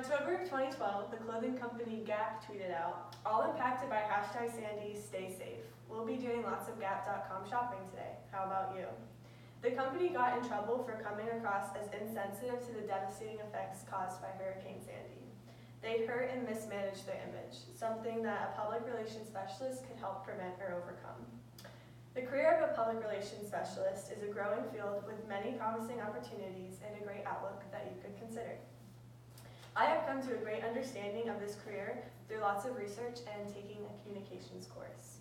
October of 2012, the clothing company Gap tweeted out, "All impacted by #Sandy, stay safe. We'll be doing lots of Gap.com shopping today. How about you?" The company got in trouble for coming across as insensitive to the devastating effects caused by Hurricane Sandy. They hurt and mismanaged their image, something that a public relations specialist could help prevent or overcome. The career of a public relations specialist is a growing field with many promising opportunities and a great outlook that you could consider. I have come to a great understanding of this career through lots of research and taking a communications course.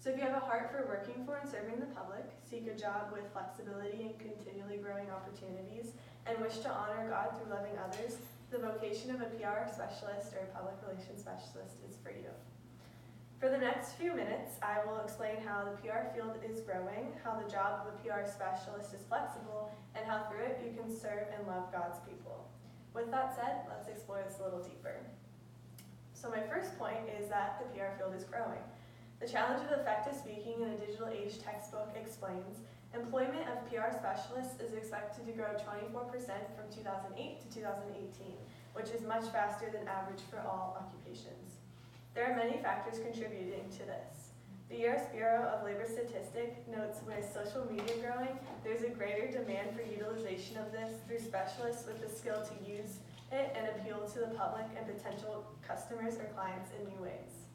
So if you have a heart for working for and serving the public, seek a job with flexibility and continually growing opportunities, and wish to honor God through loving others, the vocation of a PR specialist or a public relations specialist is for you. For the next few minutes, I will explain how the PR field is growing, how the job of a PR specialist is flexible, and how through it you can serve and love God's people. With that said, let's explore this a little deeper. So my first point is that the PR field is growing. The Challenge of Effective Speaking in a Digital Age textbook explains, employment of PR specialists is expected to grow 24% from 2008 to 2018, which is much faster than average for all occupations. There are many factors contributing to this. The U.S. Bureau of Labor Statistics notes with social media growing, there's a greater demand for utilization of this through specialists with the skill to use it and appeal to the public and potential customers or clients in new ways.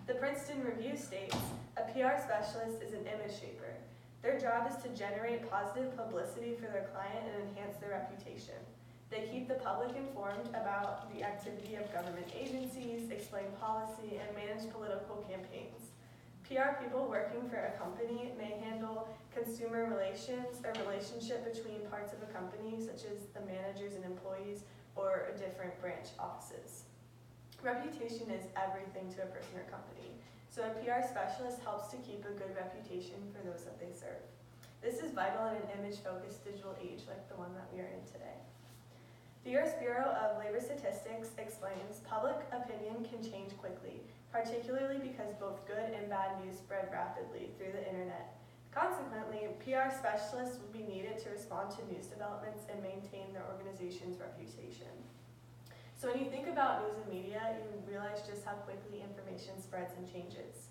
The Princeton Review states, a PR specialist is an image shaper. Their job is to generate positive publicity for their client and enhance their reputation. They keep the public informed about the activity of government agencies, explain policy, and manage political campaigns. PR people working for a company may handle consumer relations, a relationship between parts of a company, such as the managers and employees, or different branch offices. Reputation is everything to a person or company, so a PR specialist helps to keep a good reputation for those that they serve. This is vital in an image-focused digital age like the one that we are in today. The U.S. Bureau of Labor Statistics explains public opinion can change quickly, particularly because both good and bad news spread rapidly through the internet. Consequently, PR specialists will be needed to respond to news developments and maintain their organization's reputation. So when you think about news and media, you realize just how quickly information spreads and changes.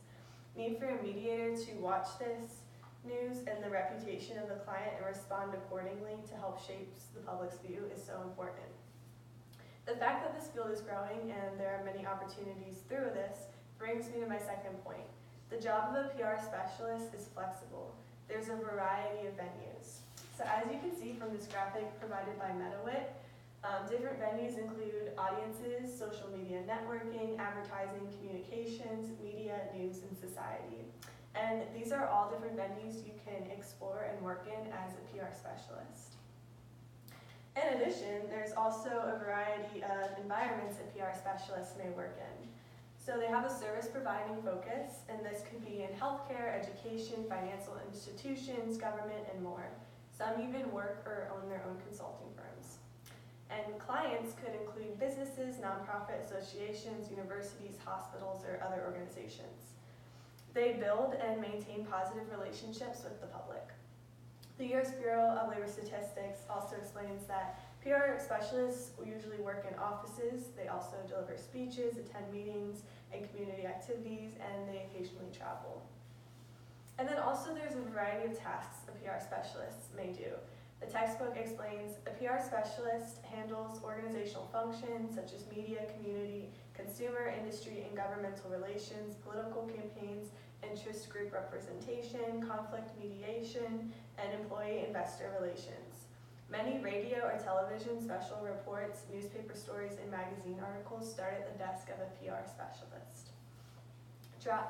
Need for a mediator to watch this news and the reputation of the client and respond accordingly to help shape the public's view is so important. The fact that this field is growing and there are many opportunities through this brings me to my second point. The job of a PR specialist is flexible. There's a variety of venues. So as you can see from this graphic provided by MetaWit, different venues include audiences, social media networking, advertising, communications, media, news, and society. And these are all different venues you can explore and work in as a PR specialist. In addition, there's also a variety of environments that PR specialists may work in. So they have a service providing focus, and this could be in healthcare, education, financial institutions, government, and more. Some even work or own their own consulting firms. And clients could include businesses, nonprofit associations, universities, hospitals, or other organizations. They build and maintain positive relationships with the public. The U.S. Bureau of Labor Statistics also explains that PR specialists usually work in offices. They also deliver speeches, attend meetings, and community activities, and they occasionally travel. And then also there's a variety of tasks a PR specialist may do. The textbook explains a PR specialist handles organizational functions such as media, community, consumer, industry, and governmental relations, political campaigns, interest group representation, conflict mediation, and employee-investor relations. Many radio or television special reports, newspaper stories, and magazine articles start at the desk of a PR specialist.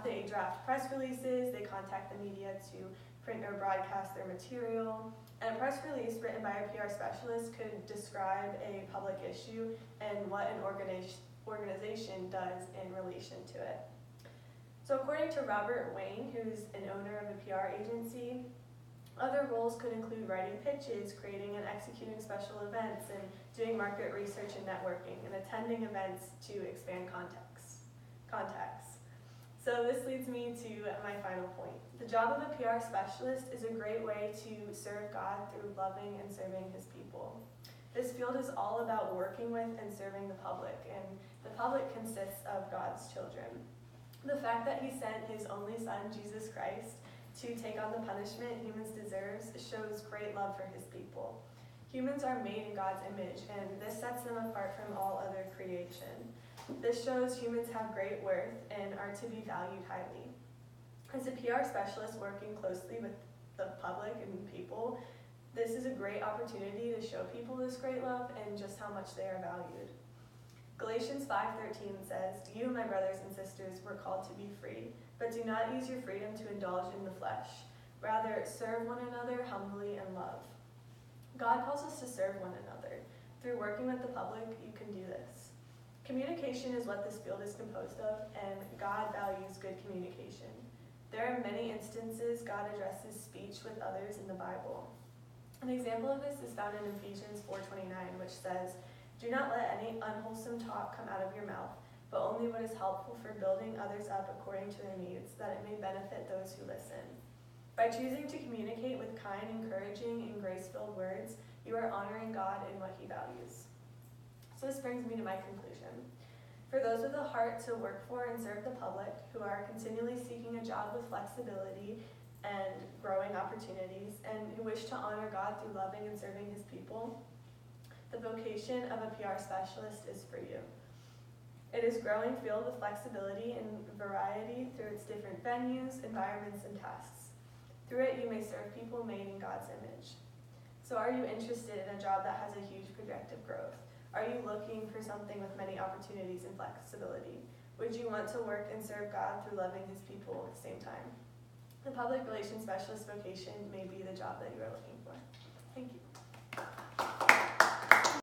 They draft press releases, they contact the media to print or broadcast their material, and a press release written by a PR specialist could describe a public issue and what an organization does in relation to it. So according to Robert Wayne, who's an owner of a PR agency, other roles could include writing pitches, creating and executing special events, and doing market research and networking, and attending events to expand contacts. So this leads me to my final point. The job of a PR specialist is a great way to serve God through loving and serving his people. This field is all about working with and serving the public, and the public consists of God's children. The fact that he sent his only son, Jesus Christ, to take on the punishment humans deserve shows great love for his people. Humans are made in God's image, and this sets them apart from all other creation. This shows humans have great worth and are to be valued highly. As a PR specialist working closely with the public and people, this is a great opportunity to show people this great love and just how much they are valued. Galatians 5:13 says, "You, my brothers and sisters, were called to be free, but do not use your freedom to indulge in the flesh. Rather, serve one another humbly in love." God calls us to serve one another. Through working with the public, you can do this. Communication is what this field is composed of, and God values good communication. There are many instances God addresses speech with others in the Bible. An example of this is found in Ephesians 4:29, which says, "Do not let any unwholesome talk come out of your mouth, but only what is helpful for building others up according to their needs, that it may benefit those who listen." By choosing to communicate with kind, encouraging, and grace-filled words, you are honoring God in what he values. So this brings me to my conclusion. For those with a heart to work for and serve the public, who are continually seeking a job with flexibility and growing opportunities, and who wish to honor God through loving and serving his people, the vocation of a PR specialist is for you. It is growing field with flexibility and variety through its different venues, environments, and tasks. Through it, you may serve people made in God's image. So are you interested in a job that has a huge projected growth? Are you looking for something with many opportunities and flexibility? Would you want to work and serve God through loving his people at the same time? The public relations specialist vocation may be the job that you are looking